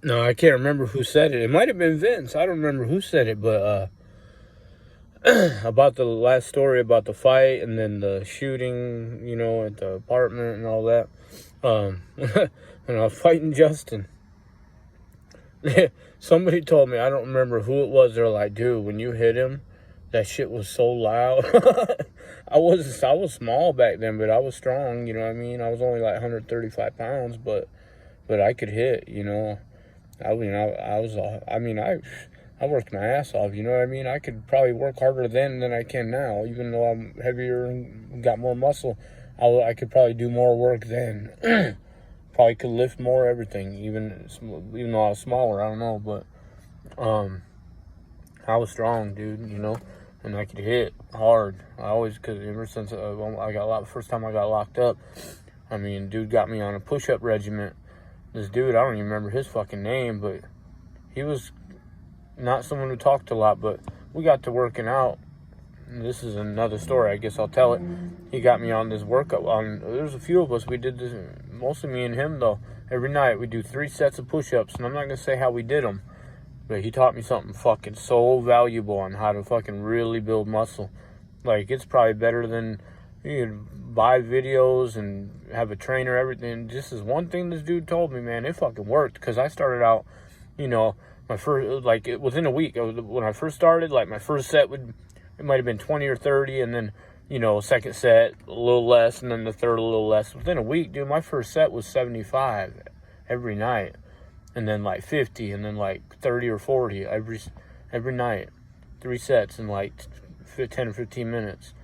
No, I can't remember who said it. It might have been Vince. I don't remember who said it, but about the last story about the fight and then the shooting, at the apartment and all that. When I was fighting Justin, somebody told me, I don't remember who it was. They're like, dude, when you hit him, that shit was so loud. I was small back then, but I was strong. You know what I mean? I was only like 135 pounds, but I could hit. I worked my ass off, you know what I mean? I could probably work harder then than I can now, even though I'm heavier and got more muscle. I could probably do more work then. Probably could lift more everything, even though I was smaller. I don't know, but I was strong, dude. And I could hit hard. Cause ever since I got locked, first time I got locked up, dude got me on a push-up regiment. This dude, I don't even remember his fucking name, but he was not someone who talked a lot, but we got to working out. And this is another story, I guess I'll tell it. He got me on this workout. There's a few of us, we did this, mostly me and him though. Every night we do 3 sets of push-ups, and I'm not going to say how we did them, but he taught me something fucking so valuable on how to fucking really build muscle. Like, it's probably better than you could buy videos and have a trainer, everything. Just as one thing this dude told me, man, it fucking worked. Because I started out, my first, within a week, when I first started, like, my first set it might have been 20 or 30, and then, second set, a little less, and then the third, a little less. Within a week, dude, my first set was 75 every night, and then, 50, and then, 30 or 40 every night. 3 sets in, 10 or 15 minutes.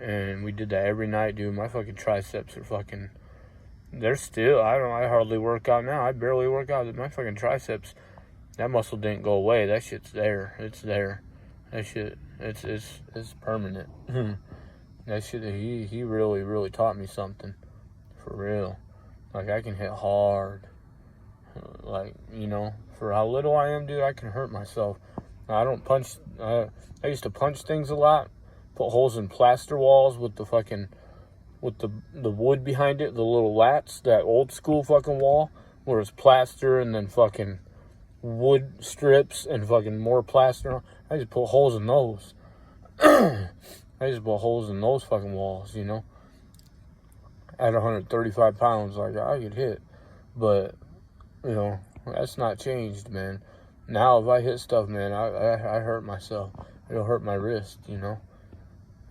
And we did that every night, dude. My fucking triceps are fucking... They're still... I hardly work out now. I barely work out. My fucking triceps, that muscle didn't go away. That shit's there. It's there. That shit, it's permanent. That shit, he really, really taught me something. For real. Like, I can hit hard. For how little I am, dude, I can hurt myself. I don't punch... I used to punch things a lot. Put holes in plaster walls with the fucking... with the wood behind it, the little lats, that old school fucking wall, where it's plaster and then fucking wood strips and fucking more plaster. I just put holes in those. I just put holes in those fucking walls, At 135 pounds, I could hit. But, that's not changed, man. Now, if I hit stuff, man, I hurt myself. It'll hurt my wrist,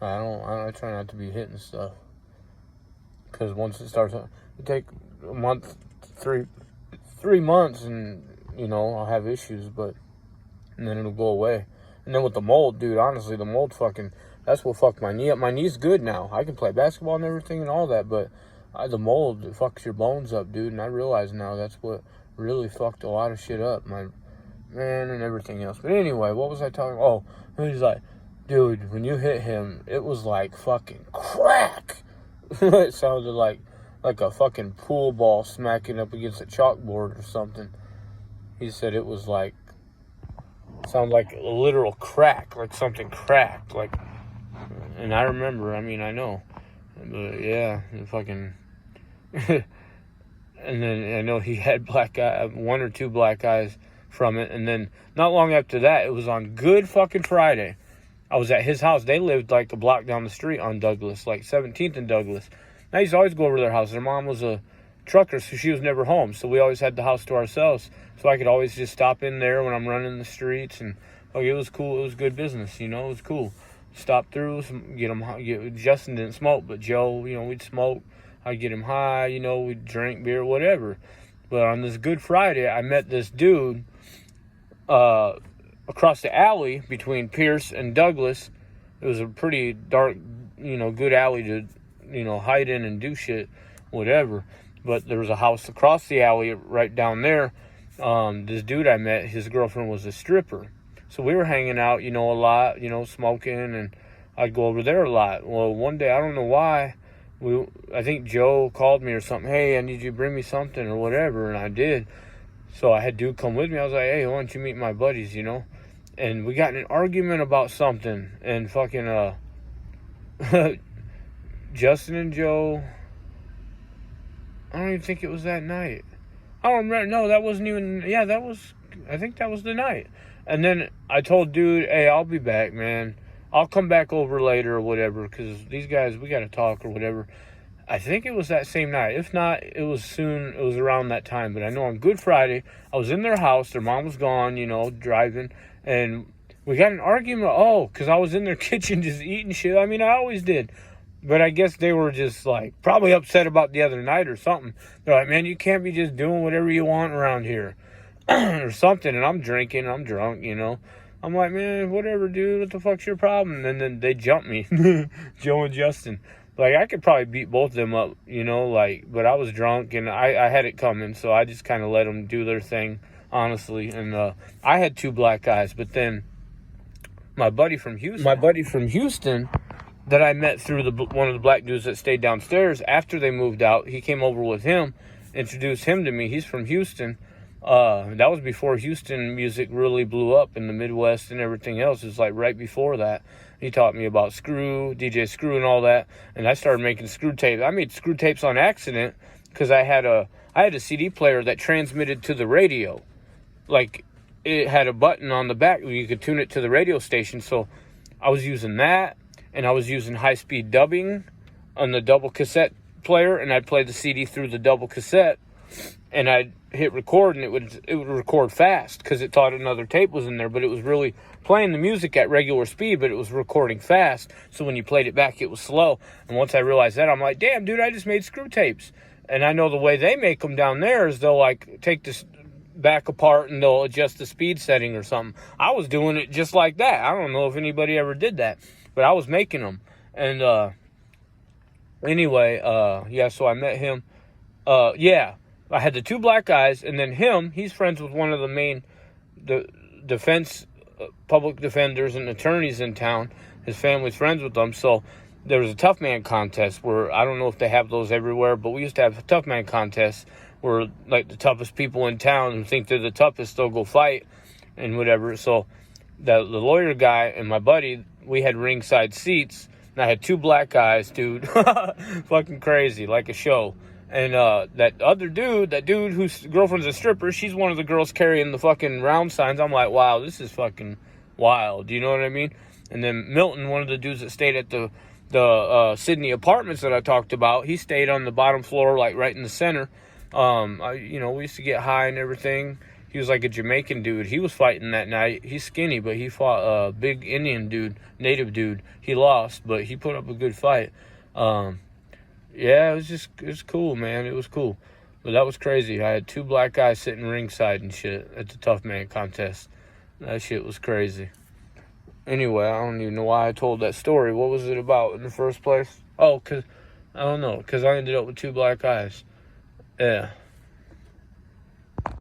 I try not to be hitting stuff. Because once it starts, it take a month, 3 months, and, I'll have issues, and then it'll go away. And then with the mold, dude, honestly, the mold that's what fucked my knee up. My knee's good now. I can play basketball and everything and all that, but the mold, it fucks your bones up, dude. And I realize now that's what really fucked a lot of shit up. My man and everything else. But anyway, what was I talking? Oh, he's like, dude, when you hit him, it was like fucking crack. It sounded like a fucking pool ball smacking up against a chalkboard or something. He said it was sounded like a literal crack, like something cracked, and I remember, I know, but yeah, fucking, and then I know he had black eye, 1 or 2 black eyes from it, and then not long after that, it was on Good fucking Friday. I was at his house. They lived a block down the street on Douglas, 17th and Douglas. I used to always go over to their house. Their mom was a trucker, so she was never home. So we always had the house to ourselves. So I could always just stop in there when I'm running the streets. And it was cool. It was good business, It was cool. Stop through, Justin didn't smoke, but Joe, we'd smoke. I'd get him high, we'd drink beer, whatever. But on this Good Friday, I met this dude across the alley between Pierce and Douglas. It was a pretty dark, good alley to, hide in and do shit, whatever. But there was a house across the alley right down there. This dude I met, his girlfriend was a stripper. So we were hanging out, a lot, smoking, and I'd go over there a lot. Well, one day, I don't know why, I think Joe called me or something. Hey, I need you to bring me something or whatever, and I did. So I had dude come with me. I was like, hey, why don't you meet my buddies, And we got in an argument about something, and fucking, Justin and Joe, I don't even think it was that night. I don't remember. No, that wasn't even. Yeah, that was. I think that was the night. And then I told dude, hey, I'll be back, man. I'll come back over later or whatever, because these guys, we got to talk or whatever. I think it was that same night. If not, it was soon. It was around that time. But I know on Good Friday, I was in their house. Their mom was gone, driving. And we got an argument. Oh, because I was in their kitchen just eating shit. I mean, I always did. But I guess they were just, probably upset about the other night or something. They're like, man, you can't be just doing whatever you want around here. Or something. And I'm drinking. I'm drunk, I'm like, man, whatever, dude. What the fuck's your problem? And then they jumped me. Joe and Justin. I could probably beat both of them up, but I was drunk and I had it coming. So I just kind of let them do their thing, honestly. And I had 2 black guys. But then my buddy from Houston that I met through one of the black dudes that stayed downstairs after they moved out, he came over with him, introduced him to me. He's from Houston. That was before Houston music really blew up in the Midwest and everything else. It was right before that. He taught me about DJ Screw and all that. And I started making screw tapes. I made screw tapes on accident because I had a CD player that transmitted to the radio. It had a button on the back where you could tune it to the radio station. So I was using that, and I was using high-speed dubbing on the double cassette player, and I'd play the CD through the double cassette, and I'd hit record, and it would record fast because it thought another tape was in there, but it was really playing the music at regular speed, but it was recording fast. So when you played it back, it was slow. And once I realized that, I'm like, damn, dude, I just made screw tapes. And I know the way they make them down there is they'll take this back apart and they'll adjust the speed setting or something. I was doing it just like that. I don't know if anybody ever did that, but I was making them. And anyway, so I met him. I had the 2 black guys, and then he's friends with one of the main defense public defenders and attorneys in town. His family's friends with them. So there was a tough man contest where, I don't know if they have those everywhere, but we used to have a tough man contest where the toughest people in town who think they're the toughest, they'll go fight and whatever. So the lawyer guy and my buddy, we had ringside seats, and I had 2 black guys, dude. Fucking crazy, like a show. And that dude whose girlfriend's a stripper, she's one of the girls carrying the fucking round signs. I'm like, wow, this is fucking wild. You know what I mean? And then Milton, one of the dudes that stayed at the Sydney apartments that I talked about, he stayed on the bottom floor, right in the center. We used to get high and everything. He was like a Jamaican dude. He was fighting that night. He's skinny, but he fought a big Indian dude, native dude. He lost, but he put up a good fight. Yeah, it was cool, man. It was cool. But that was crazy. I had 2 black guys sitting ringside and shit at the Tough Man contest. That shit was crazy. Anyway, I don't even know why I told that story. What was it about in the first place? Oh, I don't know. Because I ended up with 2 black guys. Yeah.